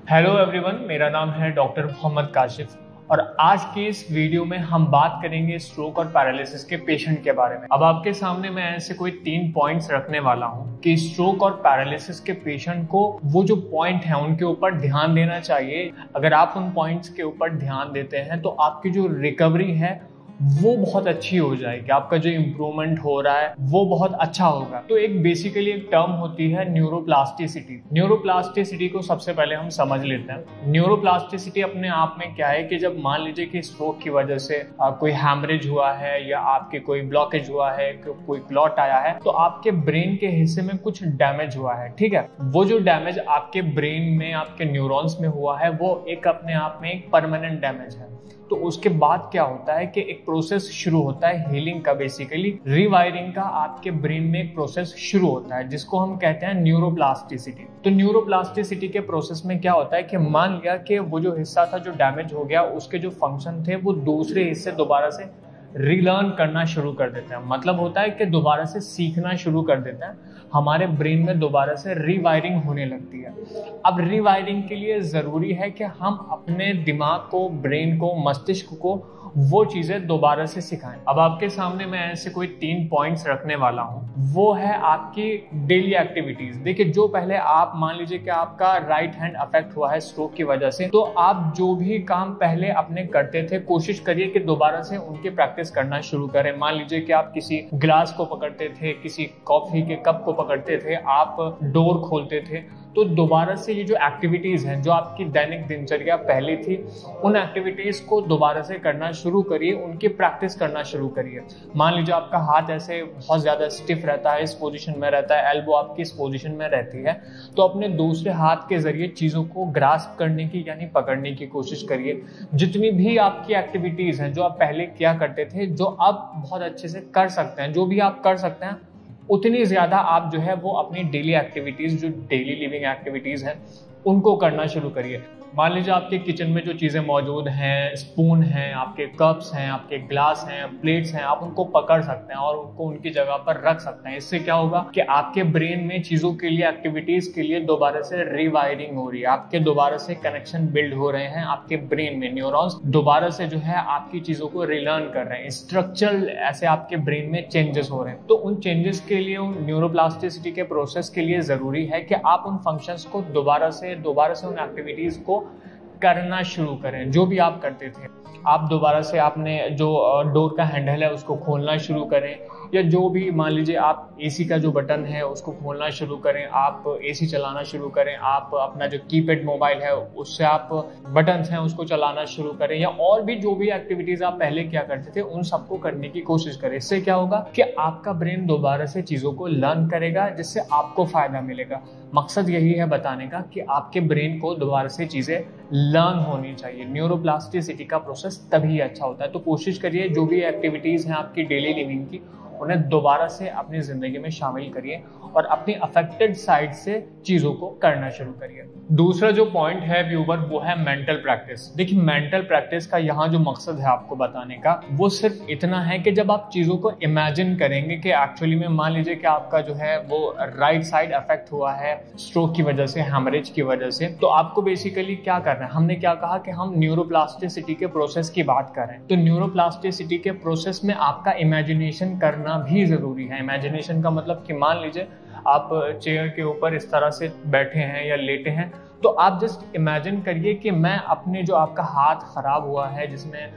Hello everyone, मेरा नाम है डॉक्टर मोहम्मद काशिफ और आज के इस वीडियो में हम बात करेंगे स्ट्रोक और पैरालिसिस के पेशेंट के बारे में। अब आपके सामने मैं ऐसे कोई 3 पॉइंट्स रखने वाला हूं कि स्ट्रोक और पैरालिसिस के पेशेंट को वो जो पॉइंट है उनके ऊपर ध्यान देना चाहिए। अगर आप उन पॉइंट्स के ऊपर ध्यान देते हैं तो आपकी जो रिकवरी है वो बहुत अच्छी हो जाएगी, आपका जो इम्प्रूवमेंट हो रहा है वो बहुत अच्छा होगा। तो एक बेसिकली एक टर्म होती है न्यूरोप्लास्टिसिटी। न्यूरोप्लास्टिसिटी को सबसे पहले हम समझ लेते हैं। न्यूरोप्लास्टिसिटी अपने आप में क्या है कि जब मान लीजिए कि स्ट्रोक की वजह से कोई हैमरेज हुआ है या आपके कोई ब्लॉकेज हुआ है, कोई क्लॉट आया है, तो आपके ब्रेन के हिस्से में कुछ डैमेज हुआ है। ठीक है, वो जो डैमेज आपके ब्रेन में आपके न्यूरॉन्स में हुआ है वो एक अपने आप में एक परमानेंट डैमेज है। तो उसके बाद क्या होता है कि एक प्रोसेस शुरू होता है हीलिंग का, बेसिकली रीवायरिंग का। आपके ब्रेन में एक प्रोसेस शुरू होता है जिसको हम कहते हैं न्यूरोप्लास्टिसिटी। तो न्यूरोप्लास्टिसिटी के प्रोसेस में क्या होता है कि मान लिया कि वो जो हिस्सा था जो डैमेज हो गया, उसके जो फंक्शन थे वो दूसरे हिस्से दोबारा से रीलर्न करना शुरू कर देते हैं। मतलब होता है कि दोबारा से सीखना शुरू कर देते हैं, हमारे ब्रेन में दोबारा से रीवायरिंग होने लगती है। अब रीवायरिंग के लिए जरूरी है कि हम अपने दिमाग को, ब्रेन को, मस्तिष्क को वो चीजें दोबारा से सिखाएं। अब आपके सामने मैं ऐसे कोई 3 पॉइंट्स रखने वाला हूं, वो है आपकी डेली एक्टिविटीज। देखिए, जो पहले आप मान लीजिए कि आपका राइट हैंड अफेक्ट हुआ है स्ट्रोक की वजह से, तो आप जो भी काम पहले अपने करते थे कोशिश करिए कि दोबारा से उनकी प्रैक्टिस करना शुरू करें। मान लीजिए कि आप किसी ग्लास को पकड़ते थे, किसी कॉफी के कप को पकड़ते थे, आप डोर खोलते थे, तो दोबारा से ये जो एक्टिविटीज हैं जो आपकी दैनिक दिनचर्या पहले थी, उन एक्टिविटीज को दोबारा से करना शुरू करिए, उनकी प्रैक्टिस करना शुरू करिए। मान लीजिए आपका हाथ ऐसे बहुत ज्यादा स्टिफ रहता है, इस पोजीशन में रहता है, एल्बो आपकी इस पोजीशन में रहती है, तो अपने दूसरे हाथ के जरिए चीजों को ग्रास्प करने की यानी पकड़ने की कोशिश करिए। जितनी भी आपकी एक्टिविटीज हैं जो आप पहले किया करते थे, जो आप बहुत अच्छे से कर सकते हैं, जो भी आप कर सकते हैं उतनी ज्यादा आप जो है वो अपनी डेली एक्टिविटीज, जो डेली लिविंग एक्टिविटीज हैं, उनको करना शुरू करिए। मान लीजिए आपके किचन में जो चीजें मौजूद हैं, स्पून हैं, आपके कप्स हैं, आपके ग्लास हैं, प्लेट्स हैं, आप उनको पकड़ सकते हैं और उनको उनकी जगह पर रख सकते हैं। इससे क्या होगा कि आपके ब्रेन में चीजों के लिए, एक्टिविटीज के लिए दोबारा से रीवायरिंग हो रही है, आपके दोबारा से कनेक्शन बिल्ड हो रहे हैं, आपके ब्रेन में न्यूरॉन्स दोबारा से जो है आपकी चीजों को रिलर्न कर रहे हैं, स्ट्रक्चरल ऐसे आपके ब्रेन में चेंजेस हो रहे हैं। तो उन चेंजेस के लिए, उन न्यूरोप्लास्टिसिटी के प्रोसेस के लिए जरूरी है कि आप उन फंक्शंस को दोबारा से उन एक्टिविटीज को करना शुरू करें। जो भी आप करते थे, आप दोबारा से आपने जो डोर का हैंडल है उसको खोलना शुरू करें, या जो भी मान लीजिए आप एसी का जो बटन है उसको खोलना शुरू करें, आप एसी चलाना शुरू करें, आप अपना जो कीपैड मोबाइल है उससे आप बटन्स हैं उसको चलाना शुरू करें, या और भी जो भी एक्टिविटीज आप पहले किया करते थे उन सबको करने की कोशिश करें। इससे क्या होगा कि आपका ब्रेन दोबारा से चीजों को लर्न करेगा, जिससे आपको फायदा मिलेगा। मकसद यही है बताने का कि आपके ब्रेन को दोबारा से चीजें लर्न होनी चाहिए। न्यूरोप्लास्टिसिटी का प्रोसेस तभी अच्छा होता है। तो कोशिश करिए जो भी एक्टिविटीज हैं आपकी डेली लिविंग की, उन्हें दोबारा से अपनी जिंदगी में शामिल करिए और अपनी अफेक्टेड साइड से चीजों को करना शुरू करिए। दूसरा जो पॉइंट है व्यूवर, वो है मेंटल प्रैक्टिस। देखिए, मेंटल प्रैक्टिस का यहाँ जो मकसद है आपको बताने का, वो सिर्फ इतना है कि जब आप चीजों को इमेजिन करेंगे कि एक्चुअली में मान लीजिए कि आपका जो है वो राइट साइड अफेक्ट हुआ है स्ट्रोक की वजह से, हैमरेज की वजह से, तो आपको बेसिकली क्या करना है, हमने क्या कहा कि हम न्यूरोप्लास्टिसिटी के प्रोसेस की बात कर रहे हैं। तो न्यूरोप्लास्टिसिटी के प्रोसेस में आपका इमेजिनेशन करना भी जरूरी है। इमेजिनेशन का मतलब कि मान लीजिए आप चेयर के ऊपर इस तरह से बैठे हैं या लेटे हैं, तो आप जस्ट इमेजिन करिए कि मैं अपने जो आपका हाथ खराब हुआ है, जिसमें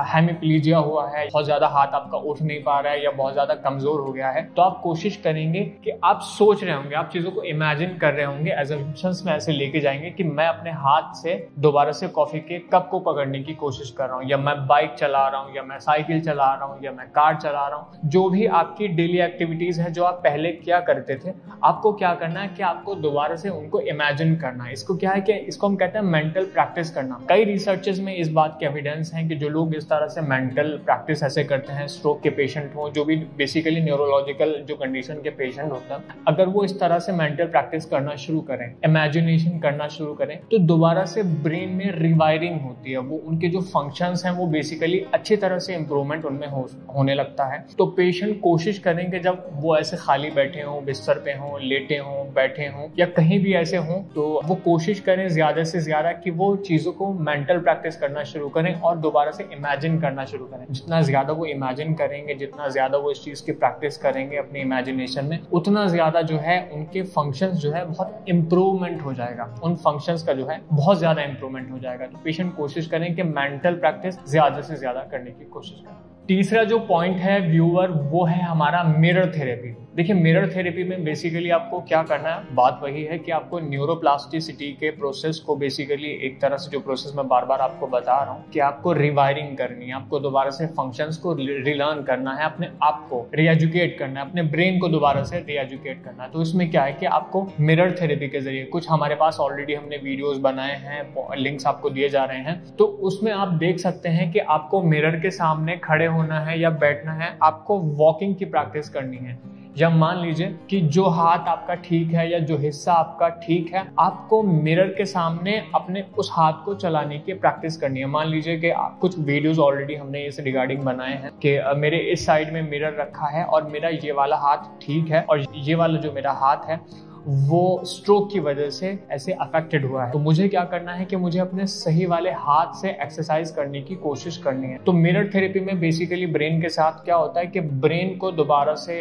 हेमिप्लीजिया हुआ है, बहुत ज्यादा हाथ आपका उठ नहीं पा रहा है या बहुत ज्यादा कमजोर हो गया है, तो आप कोशिश करेंगे कि आप सोच रहे होंगे, आप चीजों को इमेजिन कर रहे होंगे, एजम्पशंस में ऐसे लेके जाएंगे कि मैं अपने हाथ से दोबारा से कॉफी के कप को पकड़ने की कोशिश कर रहा हूँ, या मैं बाइक चला रहा हूँ, या मैं साइकिल चला रहा हूँ, या मैं कार चला रहा हूँ। जो भी आपकी डेली एक्टिविटीज है जो आप पहले किया करते थे, आपको क्या करना है कि आपको दोबारा से उनको इमेजिन करना है। इसको क्या है कि इसको हम कहते हैं मेंटल प्रैक्टिस करना। कई रिसर्चेस में इस बात के एविडेंस हैं कि जो लोग इस तरह से मेंटल प्रैक्टिस ऐसे करते हैं, स्ट्रोक के पेशेंट हो, जो भी बेसिकली न्यूरोलॉजिकल जो कंडीशन के पेशेंट होते हैं, अगर वो इस तरह से मेंटल प्रैक्टिस करना शुरू करें, इमेजिनेशन करना शुरू करें, तो दोबारा से ब्रेन में रिवायरिंग होती है। वो उनके जो फंक्शंस हैं वो बेसिकली अच्छी तरह से इंप्रूवमेंट उनमें होने लगता है। तो पेशेंट कोशिश करें कि जब वो ऐसे खाली बैठे हों, बिस्तर पे हों, लेटे हों, बैठे हों या कहीं भी ऐसे हों, तो वो कोशिश कोशिश करें ज़्यादा से ज़्यादा कि वो चीज़ों को मेंटल प्रैक्टिस करना शुरू करें और दोबारा से इमेजिन करना शुरू करें। जितना ज़्यादा वो इमेजिन करेंगे, जितना ज़्यादा वो इस चीज़ की प्रैक्टिस करेंगे अपनी इमेजिनेशन में, उतना ज़्यादा जो है उनके फंक्शंस जो है बहुत इम्प्रूवमेंट हो जाएगा, उन फंक्शंस का जो है बहुत ज़्यादा इम्प्रूवमेंट हो जाएगा। तो पेशेंट कोशिश करें कि मेंटल प्रैक्टिस ज़्यादा से ज़्यादा करने की कोशिश करें। तीसरा जो पॉइंट है व्यूअर, वो है हमारा मिरर थेरेपी। देखिए, मिरर थेरेपी में बेसिकली आपको क्या करना है, बात वही है कि आपको न्यूरोप्लास्टिसिटी के प्रोसेस को बेसिकली एक तरह से, जो प्रोसेस मैं बार बार आपको बता रहा हूँ कि आपको रिवायरिंग करनी है, आपको दोबारा से फंक्शंस को रिलर्न करना है, अपने आप को रीएजुकेट करना है, अपने ब्रेन को दोबारा से रीएजुकेट करना है। तो इसमें क्या है कि आपको मिरर थेरेपी के जरिए, कुछ हमारे पास ऑलरेडी हमने वीडियोस बनाए हैं, लिंक्स आपको दिए जा रहे हैं, तो उसमें आप देख सकते हैं कि आपको मिरर के सामने खड़े होना है या बैठना है, आपको वॉकिंग की प्रैक्टिस करनी है। या मान लीजिए कि जो हाथ आपका ठीक है या जो हिस्सा आपका ठीक है, आपको मिरर के सामने अपने उस हाथ को चलाने की प्रैक्टिस करनी है। मान लीजिए कि कुछ वीडियोस ऑलरेडी हमने इस रिगार्डिंग बनाए हैं कि मेरे इस साइड में मिरर रखा है और मेरा ये वाला हाथ ठीक है और ये वाला जो मेरा हाथ है वो स्ट्रोक की वजह से ऐसे अफेक्टेड हुआ है। तो मुझे क्या करना है कि मुझे अपने सही वाले हाथ से एक्सरसाइज करने की कोशिश करनी है। तो मिरर थेरेपी में बेसिकली ब्रेन के साथ क्या होता है कि ब्रेन को दोबारा से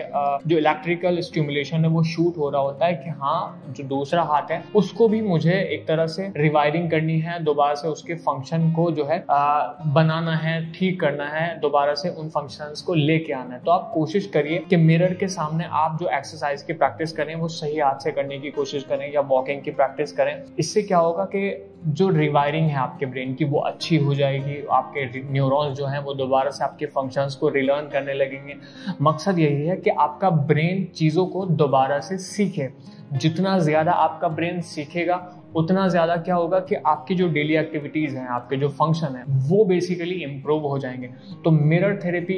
जो इलेक्ट्रिकल स्टिमुलेशन है वो शूट हो रहा होता है कि हाँ, जो दूसरा हाथ है उसको भी मुझे एक तरह से रिवायरिंग करनी है, दोबारा से उसके फंक्शन को जो है बनाना है, ठीक करना है, दोबारा से उन फंक्शंस को लेके आना है। तो आप कोशिश करिए कि मिरर के सामने आप जो एक्सरसाइज की प्रैक्टिस करें वो सही हाथ करने की कोशिश करें या वॉकिंग की प्रैक्टिस करें। इससे क्या होगा कि जो रिवायरिंग है आपके ब्रेन की वो अच्छी हो जाएगी, आपके न्यूरॉन्स जो हैं वो दोबारा से आपके फंक्शंस को रिलर्न करने लगेंगे। मकसद यही है कि आपका ब्रेन चीज़ों को दोबारा से सीखे। जितना ज़्यादा आपका ब्रेन सीखेगा उतना ज़्यादा क्या होगा कि आपकी जो डेली एक्टिविटीज़ हैं, आपके जो फंक्शन हैं, वो बेसिकली इम्प्रूव हो जाएंगे। तो मिरर थेरेपी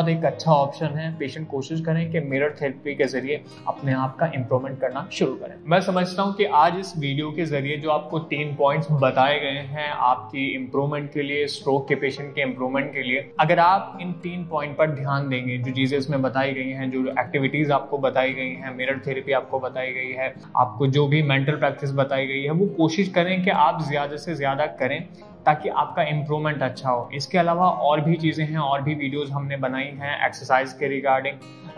एक अच्छा ऑप्शन है। पेशेंट कोशिश करें कि मिरर थेरेपी के जरिए अपने आप का इम्प्रूवमेंट करना शुरू करें। मैं समझता हूँ कि आज इस वीडियो के जरिए जो आपको 3 पॉइंट्स बताए गए हैं आपकी इम्प्रूवमेंट के लिए, स्ट्रोक के पेशेंट के इम्प्रूवमेंट के लिए, अगर आप इन 3 पॉइंट पर ध्यान देंगे, जो चीज़ें इसमें बताई गई हैं, जो एक्टिविटीज़ आपको बताई गई हैं, मिरर थेरेपी आपको बताई गई है, आपको जो भी मेंटल प्रैक्टिस बताई गई है, वो कोशिश करें कि आप ज़्यादा से ज़्यादा करें ताकि आपका इम्प्रूवमेंट अच्छा हो। इसके अलावा और भी चीज़ें हैं, और भी वीडियोस हमने बनाई हैं एक्सरसाइज के रिगार्डिंग,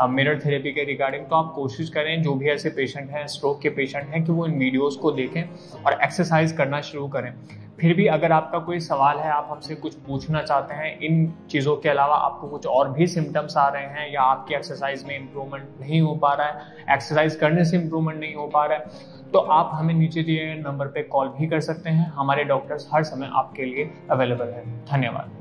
मिरर थेरेपी के रिगार्डिंग। तो आप कोशिश करें, जो भी ऐसे पेशेंट हैं, स्ट्रोक के पेशेंट हैं, कि वो इन वीडियोस को देखें और एक्सरसाइज करना शुरू करें। फिर भी अगर आपका कोई सवाल है, आप हमसे कुछ पूछना चाहते हैं, इन चीज़ों के अलावा आपको कुछ और भी सिम्टम्स आ रहे हैं या आपकी एक्सरसाइज में इम्प्रूवमेंट नहीं हो पा रहा है, एक्सरसाइज करने से इम्प्रूवमेंट नहीं हो पा रहा है, तो आप हमें नीचे दिए गए नंबर पे कॉल भी कर सकते हैं। हमारे डॉक्टर्स हर समय आपके लिए अवेलेबल हैं। धन्यवाद।